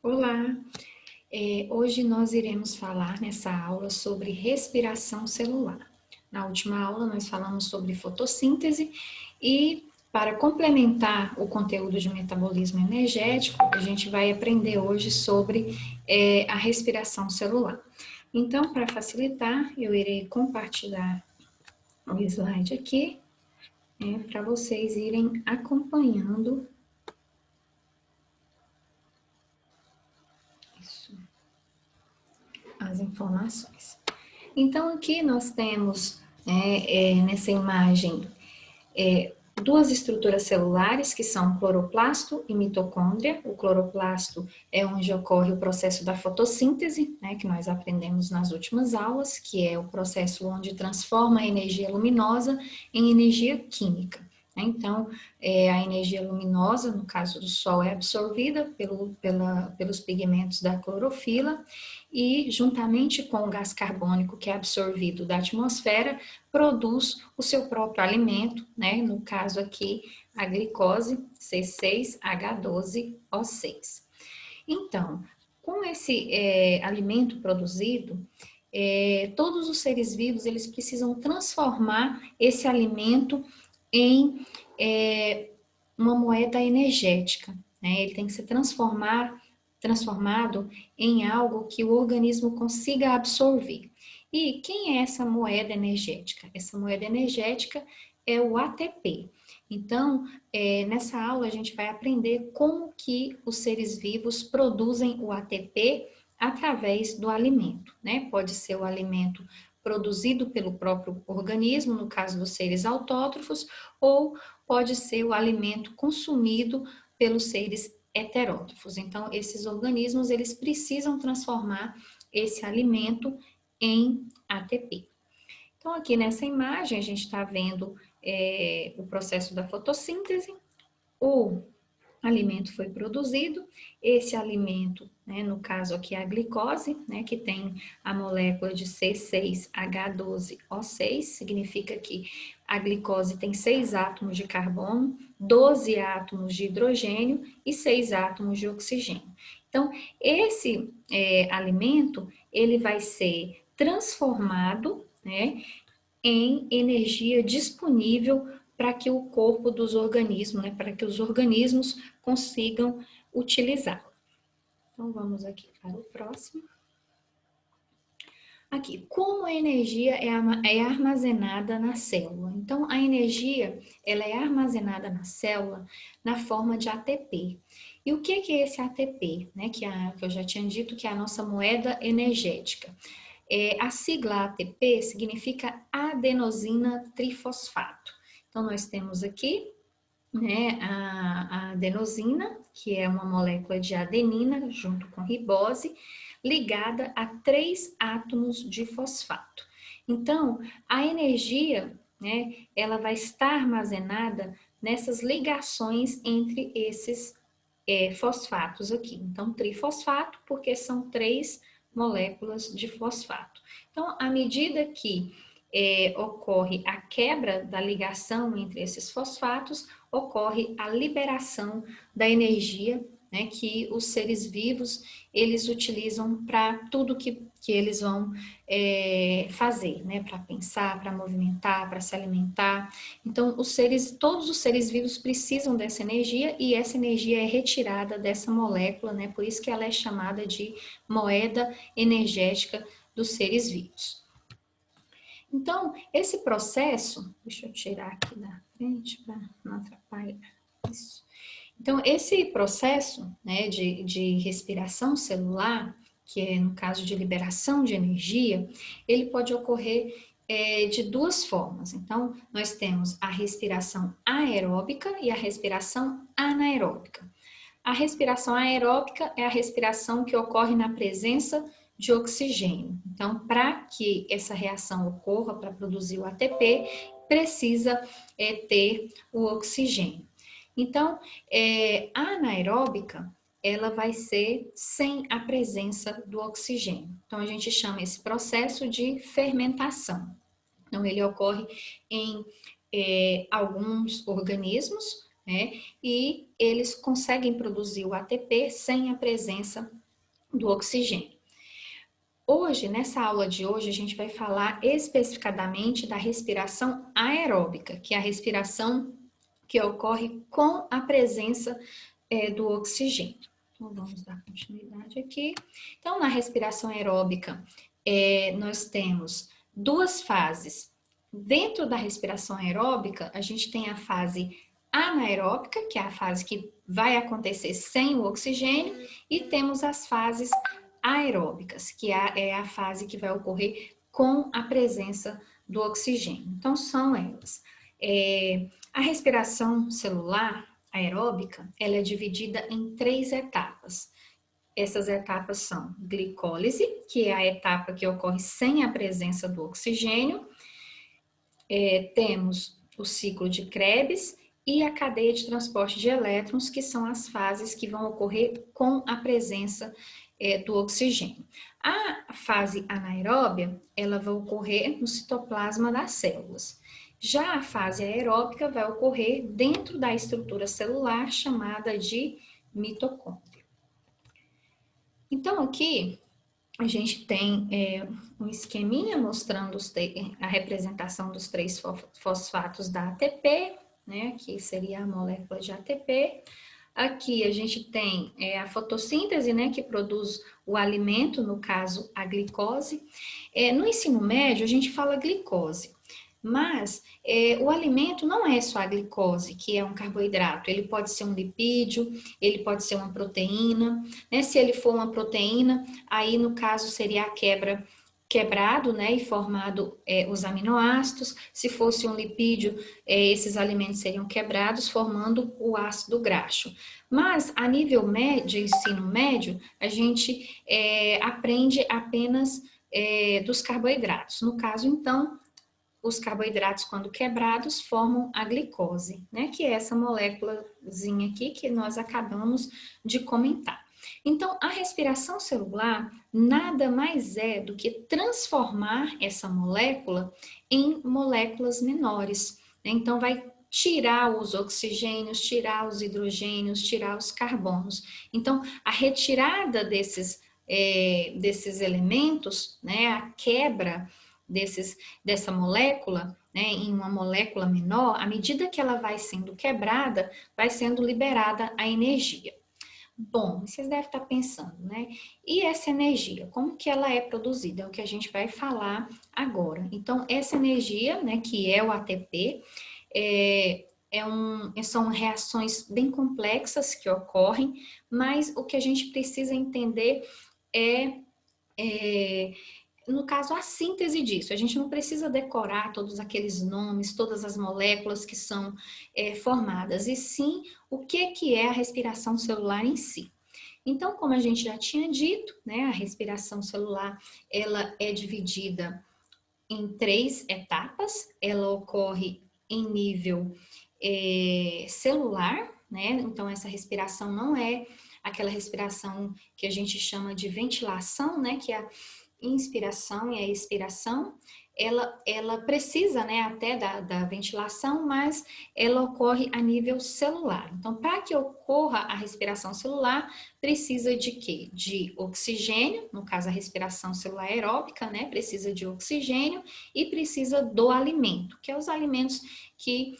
Olá! Hoje nós iremos falar nessa aula sobre respiração celular. Na última aula nós falamos sobre fotossíntese e para complementar o conteúdo de metabolismo energético, a gente vai aprender hoje sobre a respiração celular. Então, para facilitar, eu irei compartilhar o slide aqui, para vocês irem acompanhando as informações. Então, aqui nós temos nessa imagem duas estruturas celulares, que são cloroplasto e mitocôndria. O cloroplasto é onde ocorre o processo da fotossíntese, que nós aprendemos nas últimas aulas, que é o processo onde transforma a energia luminosa em energia química. Então, a energia luminosa, no caso do Sol, é absorvida pelos pigmentos da clorofila e, juntamente com o gás carbônico que é absorvido da atmosfera, produz o seu próprio alimento, no caso aqui, a glicose C6H12O6. Então, com esse alimento produzido, todos os seres vivos, eles precisam transformar esse alimento em uma moeda energética, Ele tem que ser transformado em algo que o organismo consiga absorver. E quem é essa moeda energética? Essa moeda energética é o ATP. Então, nessa aula a gente vai aprender como que os seres vivos produzem o ATP através do alimento, Pode ser o alimento produzido pelo próprio organismo, no caso dos seres autótrofos, ou pode ser o alimento consumido pelos seres heterótrofos. Então, esses organismos, eles precisam transformar esse alimento em ATP. Então, aqui nessa imagem, a gente está vendo o processo da fotossíntese. O alimento foi produzido, esse alimento, no caso aqui a glicose, que tem a molécula de C6H12O6, significa que a glicose tem 6 átomos de carbono, 12 átomos de hidrogênio e 6 átomos de oxigênio. Então, esse alimento, ele vai ser transformado, em energia disponível para que o corpo dos organismos, para que os organismos consigam utilizá-lo. Então, vamos aqui para o próximo. Aqui, como a energia é armazenada na célula? Então, a energia, ela é armazenada na célula na forma de ATP. E o que é esse ATP? Que eu já tinha dito que é a nossa moeda energética. A sigla ATP significa adenosina trifosfato. Então, nós temos aqui a adenosina, que é uma molécula de adenina junto com ribose, ligada a 3 átomos de fosfato. Então, a energia, ela vai estar armazenada nessas ligações entre esses fosfatos aqui. Então, trifosfato, porque são 3 moléculas de fosfato. Então, à medida que ocorre a quebra da ligação entre esses fosfatos, ocorre a liberação da energia, que os seres vivos, eles utilizam para tudo que eles vão fazer, para pensar, para movimentar, para se alimentar. Então, todos os seres vivos precisam dessa energia e essa energia é retirada dessa molécula, por isso que ela é chamada de moeda energética dos seres vivos. Então, esse processo, deixa eu tirar aqui da frente para não atrapalhar isso. Então, esse processo de respiração celular, que é no caso de liberação de energia, ele pode ocorrer de 2 formas. Então, nós temos a respiração aeróbica e a respiração anaeróbica. A respiração aeróbica é a respiração que ocorre na presença de oxigênio. Então, para que essa reação ocorra, para produzir o ATP, precisa ter o oxigênio. Então, a anaeróbica, ela vai ser sem a presença do oxigênio. Então, a gente chama esse processo de fermentação. Então, ele ocorre em alguns organismos, né? E eles conseguem produzir o ATP sem a presença do oxigênio. Hoje, nessa aula de hoje, a gente vai falar especificadamente da respiração aeróbica, que é a respiração que ocorre com a presença do oxigênio. Então, vamos dar continuidade aqui. Então, na respiração aeróbica, nós temos duas fases. Dentro da respiração aeróbica, a gente tem a fase anaeróbica, que é a fase que vai acontecer sem o oxigênio, e temos as fases aeróbicas, que é a fase que vai ocorrer com a presença do oxigênio. Então, são elas. A respiração celular aeróbica, ela é dividida em 3 etapas. Essas etapas são glicólise, que é a etapa que ocorre sem a presença do oxigênio. Temos o ciclo de Krebs e a cadeia de transporte de elétrons, que são as fases que vão ocorrer com a presença do oxigênio. A fase anaeróbia, ela vai ocorrer no citoplasma das células. Já a fase aeróbica vai ocorrer dentro da estrutura celular chamada de mitocôndria. Então, aqui a gente tem um esqueminha mostrando a representação dos 3 fosfatos da ATP, né? Aqui seria a molécula de ATP. Aqui a gente tem a fotossíntese, né, que produz o alimento, no caso a glicose. No ensino médio a gente fala glicose, mas o alimento não é só a glicose, que é um carboidrato, ele pode ser um lipídio, ele pode ser uma proteína, né? Se ele for uma proteína, aí no caso seria a quebrado, né, e formado os aminoácidos. Se fosse um lipídio, esses alimentos seriam quebrados, formando o ácido graxo. Mas a nível de ensino médio, a gente aprende apenas dos carboidratos. No caso, então, os carboidratos, quando quebrados, formam a glicose, né, que é essa moléculazinha aqui que nós acabamos de comentar. Então, a respiração celular nada mais é do que transformar essa molécula em moléculas menores. Né? Então, vai tirar os oxigênios, tirar os hidrogênios, tirar os carbonos. Então, a retirada desses elementos, né, a quebra dessa molécula, né, em uma molécula menor, à medida que ela vai sendo quebrada, vai sendo liberada a energia. Bom, vocês devem estar pensando, né? E essa energia, como que ela é produzida? É o que a gente vai falar agora. Então, essa energia, né, que é o ATP, são reações bem complexas que ocorrem, mas o que a gente precisa entender no caso, a síntese disso. A gente não precisa decorar todos aqueles nomes, todas as moléculas que são formadas, e sim o que é a respiração celular em si. Então, como a gente já tinha dito, né, a respiração celular ela é dividida em 3 etapas. Ela ocorre em nível celular, né? Então, essa respiração não é aquela respiração que a gente chama de ventilação, né, que é a inspiração e a expiração. Ela precisa, né, até da ventilação, mas ela ocorre a nível celular. Então, para que ocorra a respiração celular, precisa de quê? De oxigênio, no caso a respiração celular aeróbica, né, precisa de oxigênio e precisa do alimento, que é os alimentos que,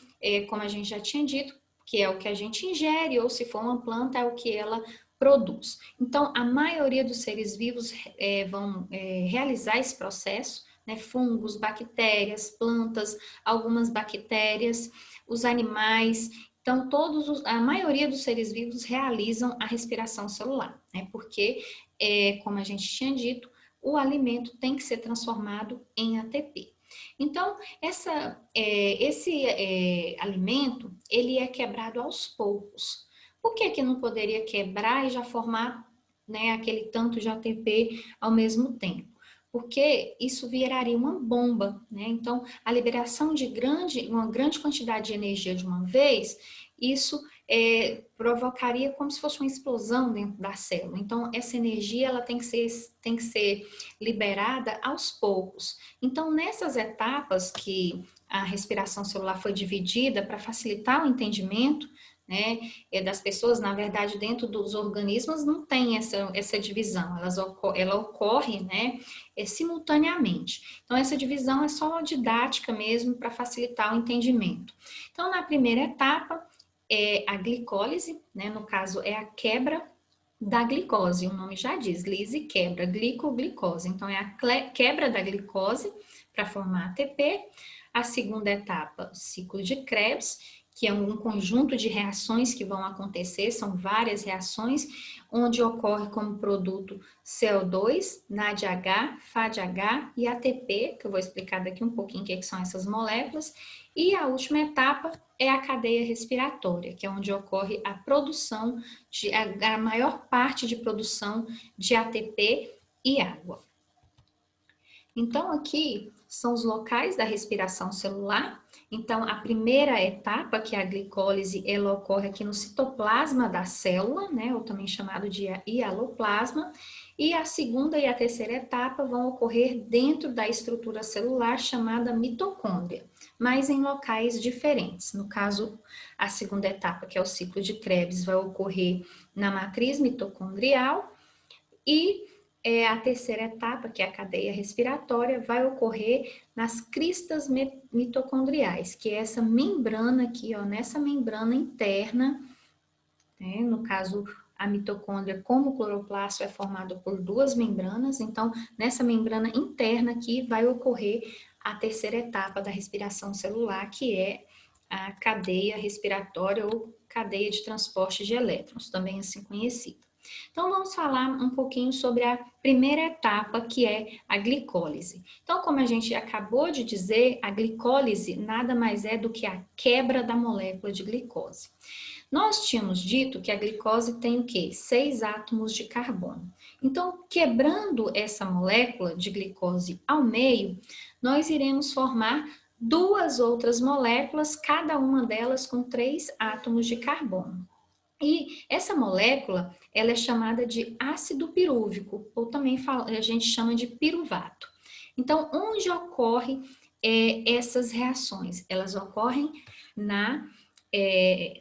como a gente já tinha dito, que é o que a gente ingere, ou se for uma planta, é o que ela produz. Então, a maioria dos seres vivos vão realizar esse processo, né? Fungos, bactérias, plantas, algumas bactérias, os animais. Então, a maioria dos seres vivos realizam a respiração celular, né? Porque, como a gente tinha dito, o alimento tem que ser transformado em ATP. Então, esse alimento, ele é quebrado aos poucos. Por que não poderia quebrar e já formar, né, aquele tanto de ATP ao mesmo tempo? Porque isso viraria uma bomba, né? Então, a liberação de uma grande quantidade de energia de uma vez isso provocaria como se fosse uma explosão dentro da célula. Então, essa energia ela tem que ser liberada aos poucos. Então, nessas etapas que a respiração celular foi dividida para facilitar o entendimento, né, das pessoas, na verdade, dentro dos organismos não tem essa divisão, ela ocorre, né, simultaneamente. Então, essa divisão é só didática mesmo para facilitar o entendimento. Então, na primeira etapa, é a glicólise, né, no caso, é a quebra da glicose, o nome já diz, lise quebra, glicose. Então, é a quebra da glicose para formar ATP. A segunda etapa, o ciclo de Krebs, que é um conjunto de reações que vão acontecer, são várias reações, onde ocorre como produto CO2, NADH, FADH e ATP, que eu vou explicar daqui um pouquinho o que são essas moléculas. E a última etapa é a cadeia respiratória, que é onde ocorre a produção, a maior parte de produção de ATP e água. Então, aqui são os locais da respiração celular. Então, a primeira etapa, que é a glicólise, ela ocorre aqui no citoplasma da célula, né, ou também chamado de hialoplasma. E a segunda e a terceira etapa vão ocorrer dentro da estrutura celular chamada mitocôndria, mas em locais diferentes. No caso, a segunda etapa, que é o ciclo de Krebs, vai ocorrer na matriz mitocondrial e a terceira etapa, que é a cadeia respiratória, vai ocorrer nas cristas mitocondriais, que é essa membrana aqui, ó, nessa membrana interna, né? No caso, a mitocôndria, como o cloroplasto, é formado por duas membranas, então, nessa membrana interna aqui vai ocorrer a terceira etapa da respiração celular, que é a cadeia respiratória ou cadeia de transporte de elétrons, também assim conhecida. Então, vamos falar um pouquinho sobre a primeira etapa, que é a glicólise. Então, como a gente acabou de dizer, a glicólise nada mais é do que a quebra da molécula de glicose. Nós tínhamos dito que a glicose tem o quê? 6 átomos de carbono. Então, quebrando essa molécula de glicose ao meio, nós iremos formar duas outras moléculas, cada uma delas com 3 átomos de carbono. E essa molécula, ela é chamada de ácido pirúvico, ou também a gente chama de piruvato. Então, onde ocorrem essas reações? Elas ocorrem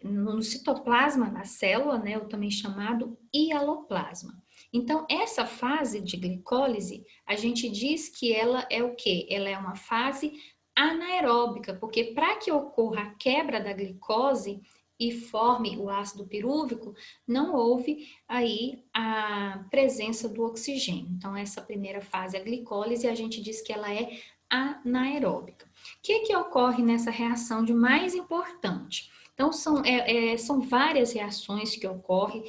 no citoplasma da célula, né, ou também chamado hialoplasma. Então, essa fase de glicólise, a gente diz que ela é o quê? Ela é uma fase anaeróbica, porque para que ocorra a quebra da glicose e forme o ácido pirúvico, não houve aí a presença do oxigênio. Então, essa primeira fase, a glicólise, a gente diz que ela é anaeróbica. O que ocorre nessa reação de mais importante? Então, são várias reações que ocorrem,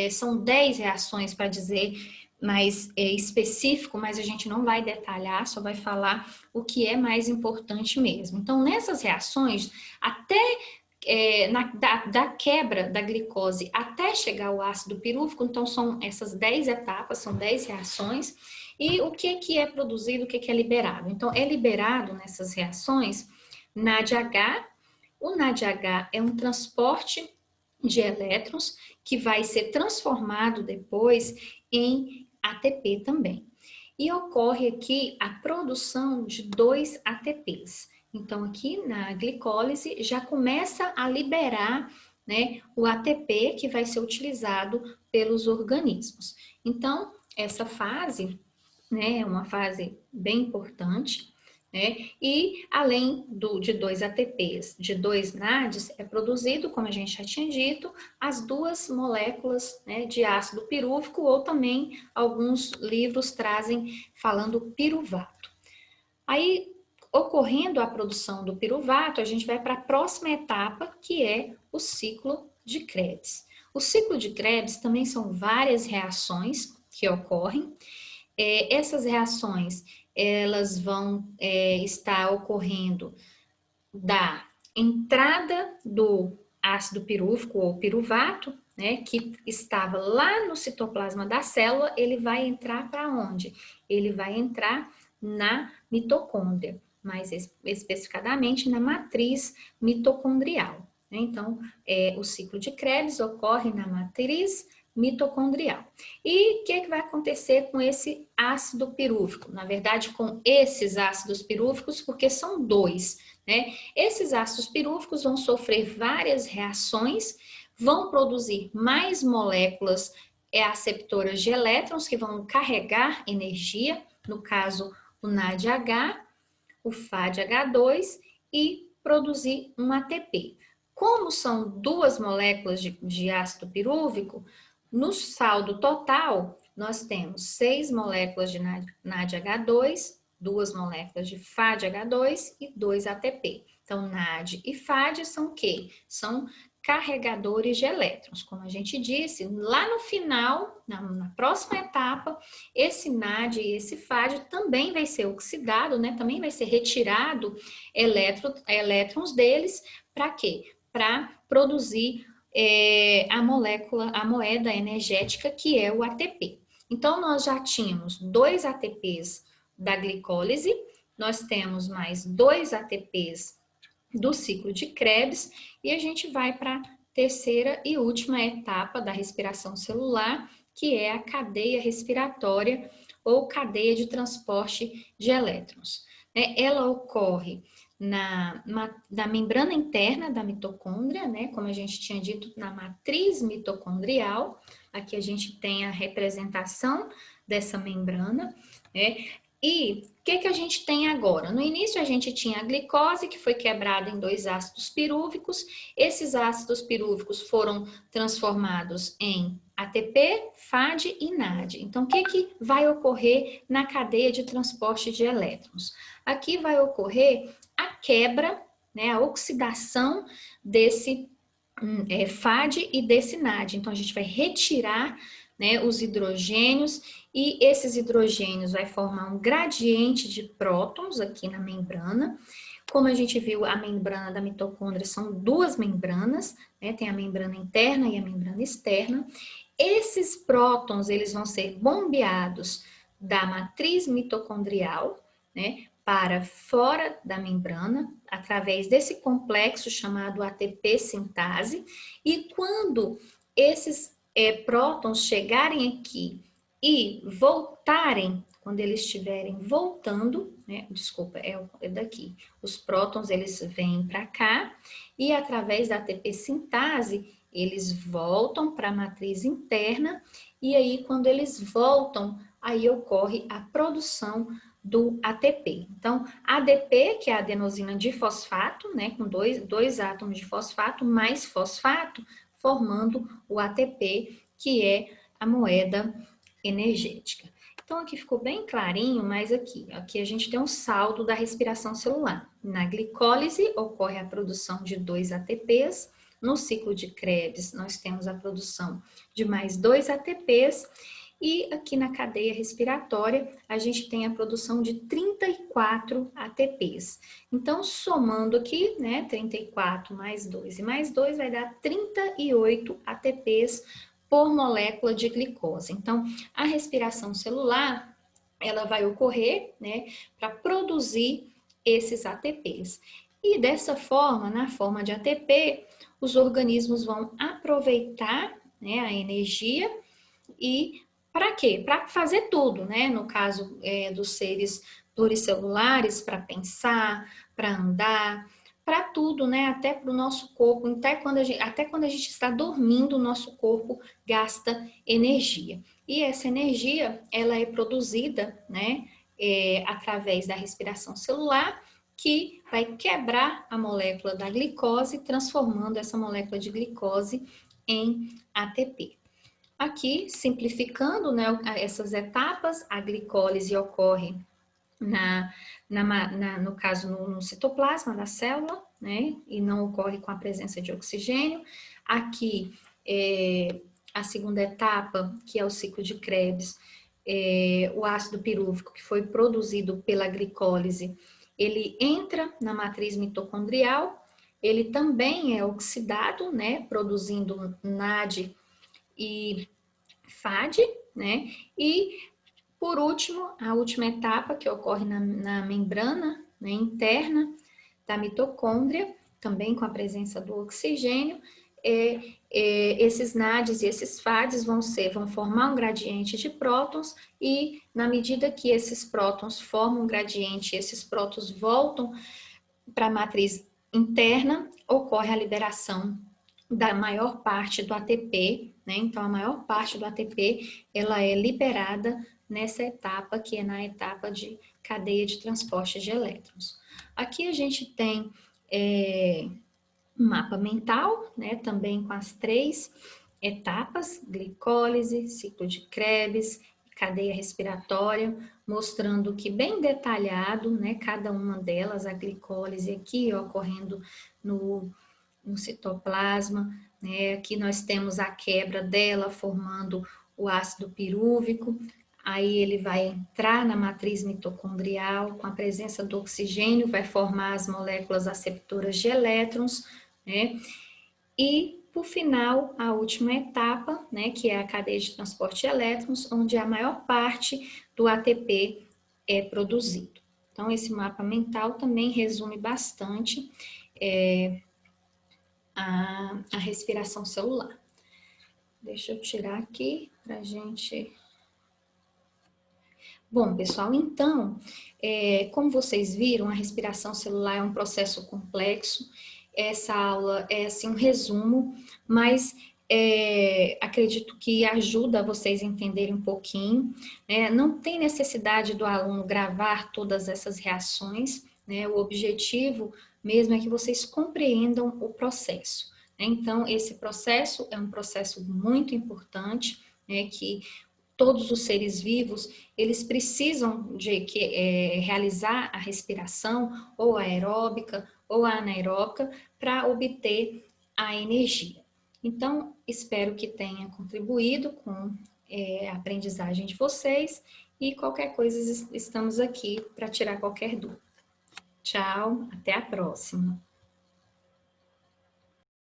são 10 reações para dizer mais específico, mas a gente não vai detalhar, só vai falar o que é mais importante mesmo. Então, nessas reações, até da quebra da glicose até chegar ao ácido pirúvico, então são essas 10 etapas, são 10 reações, e o que é produzido, o que é liberado? Então, é liberado nessas reações NADH. O NADH é um transporte de elétrons que vai ser transformado depois em ATP também. E ocorre aqui a produção de 2 ATPs. Então, aqui na glicólise já começa a liberar, né, o ATP que vai ser utilizado pelos organismos. Então, essa fase, né, é uma fase bem importante, né, e além de 2 ATPs, de 2 NADs, é produzido, como a gente já tinha dito, as 2 moléculas, né, de ácido pirúvico, ou também alguns livros trazem falando piruvato. Aí, ocorrendo a produção do piruvato, a gente vai para a próxima etapa, que é o ciclo de Krebs. O ciclo de Krebs também são várias reações que ocorrem. Essas reações, elas vão estar ocorrendo da entrada do ácido pirúvico ou piruvato, né, que estava lá no citoplasma da célula, ele vai entrar para onde? Ele vai entrar na mitocôndria, mais especificadamente na matriz mitocondrial. né? Então, o ciclo de Krebs ocorre na matriz mitocondrial. E o que vai acontecer com esse ácido pirúvico? Na verdade, com esses ácidos pirúvicos, porque são dois, né? Esses ácidos pirúvicos vão sofrer várias reações, vão produzir mais moléculas aceptoras de elétrons que vão carregar energia, no caso o NADH, o FADH2 e produzir um ATP. Como são duas moléculas de ácido pirúvico, no saldo total nós temos 6 moléculas de NADH2, 2 moléculas de FADH2 e 2 ATP. Então, NAD e FAD são o quê? São carregadores de elétrons. Como a gente disse, lá no final, na próxima etapa, esse NAD e esse FAD também vai ser oxidado, né? Também vai ser retirado elétrons deles. Para quê? Para produzir a moeda energética que é o ATP. Então, nós já tínhamos 2 ATPs da glicólise, nós temos mais 2 ATPs do ciclo de Krebs e a gente vai para a terceira e última etapa da respiração celular, que é a cadeia respiratória ou cadeia de transporte de elétrons. Ela ocorre na membrana interna da mitocôndria, né? Como a gente tinha dito, na matriz mitocondrial. Aqui a gente tem a representação dessa membrana, né? E o que a gente tem agora? No início a gente tinha a glicose, que foi quebrada em 2 ácidos pirúvicos. Esses ácidos pirúvicos foram transformados em ATP, FAD e NAD. Então, o que vai ocorrer na cadeia de transporte de elétrons? Aqui vai ocorrer a quebra, né, a oxidação desse FAD e desse NAD. Então, a gente vai retirar, né, os hidrogênios e esses hidrogênios vai formar um gradiente de prótons aqui na membrana. Como a gente viu, a membrana da mitocôndria são 2 membranas, né? Tem a membrana interna e a membrana externa. Esses prótons, eles vão ser bombeados da matriz mitocondrial, né, para fora da membrana, através desse complexo chamado ATP sintase, e quando esses prótons chegarem aqui e voltarem, quando eles estiverem voltando, né, desculpa, é daqui, os prótons eles vêm para cá e através da ATP sintase eles voltam para a matriz interna e aí quando eles voltam, aí ocorre a produção do ATP. Então, ADP, que é a adenosina difosfato, né, com dois átomos de fosfato, mais fosfato, formando o ATP, que é a moeda energética. Então, aqui ficou bem clarinho, mas aqui a gente tem um saldo da respiração celular. Na glicólise, ocorre a produção de 2 ATPs. No ciclo de Krebs, nós temos a produção de mais 2 ATPs. E aqui na cadeia respiratória, a gente tem a produção de 34 ATPs. Então, somando aqui, né, 34 mais 2 e mais 2 vai dar 38 ATPs por molécula de glicose. Então, a respiração celular, ela vai ocorrer, né, para produzir esses ATPs. E dessa forma, na forma de ATP, os organismos vão aproveitar, né, a energia e para quê? Para fazer tudo, né? No caso dos seres pluricelulares, para pensar, para andar, para tudo, né? Até para o nosso corpo, até quando a gente está dormindo, o nosso corpo gasta energia. E essa energia, ela é produzida, né? Através da respiração celular, que vai quebrar a molécula da glicose, transformando essa molécula de glicose em ATP. Aqui, simplificando, né, essas etapas, a glicólise ocorre no caso, no citoplasma da célula, né, e não ocorre com a presença de oxigênio. Aqui, a segunda etapa, que é o ciclo de Krebs, o ácido pirúvico que foi produzido pela glicólise, ele entra na matriz mitocondrial, ele também é oxidado, né, produzindo NAD e FAD, né? E por último, a última etapa que ocorre na membrana, né, interna da mitocôndria, também com a presença do oxigênio, esses NADs e esses FADs vão formar um gradiente de prótons e, na medida que esses prótons formam um gradiente, esses prótons voltam para a matriz interna, ocorre a liberação da maior parte do ATP, né? Então, a maior parte do ATP, ela é liberada nessa etapa, que é na etapa de cadeia de transporte de elétrons. Aqui a gente tem um mapa mental, né? Também com as 3 etapas, glicólise, ciclo de Krebs, cadeia respiratória, mostrando que bem detalhado, né? Cada uma delas, a glicólise aqui ocorrendo no citoplasma, né? Aqui nós temos a quebra dela formando o ácido pirúvico, aí ele vai entrar na matriz mitocondrial, com a presença do oxigênio, vai formar as moléculas aceptoras de elétrons, né? E, por final, a última etapa, né, que é a cadeia de transporte de elétrons, onde a maior parte do ATP é produzido. Então, esse mapa mental também resume bastante a respiração celular. Deixa eu tirar aqui para a gente... Bom, pessoal, então, como vocês viram, a respiração celular é um processo complexo. Essa aula é, assim, um resumo, mas acredito que ajuda vocês a entenderem um pouquinho. Não tem necessidade do aluno gravar todas essas reações, né? O objetivo mesmo é que vocês compreendam o processo. Então, esse processo é um processo muito importante, né, que todos os seres vivos, eles precisam de realizar a respiração, ou aeróbica, ou anaeróbica, para obter a energia. Então, espero que tenha contribuído com a aprendizagem de vocês, e qualquer coisa estamos aqui para tirar qualquer dúvida. Tchau, até a próxima.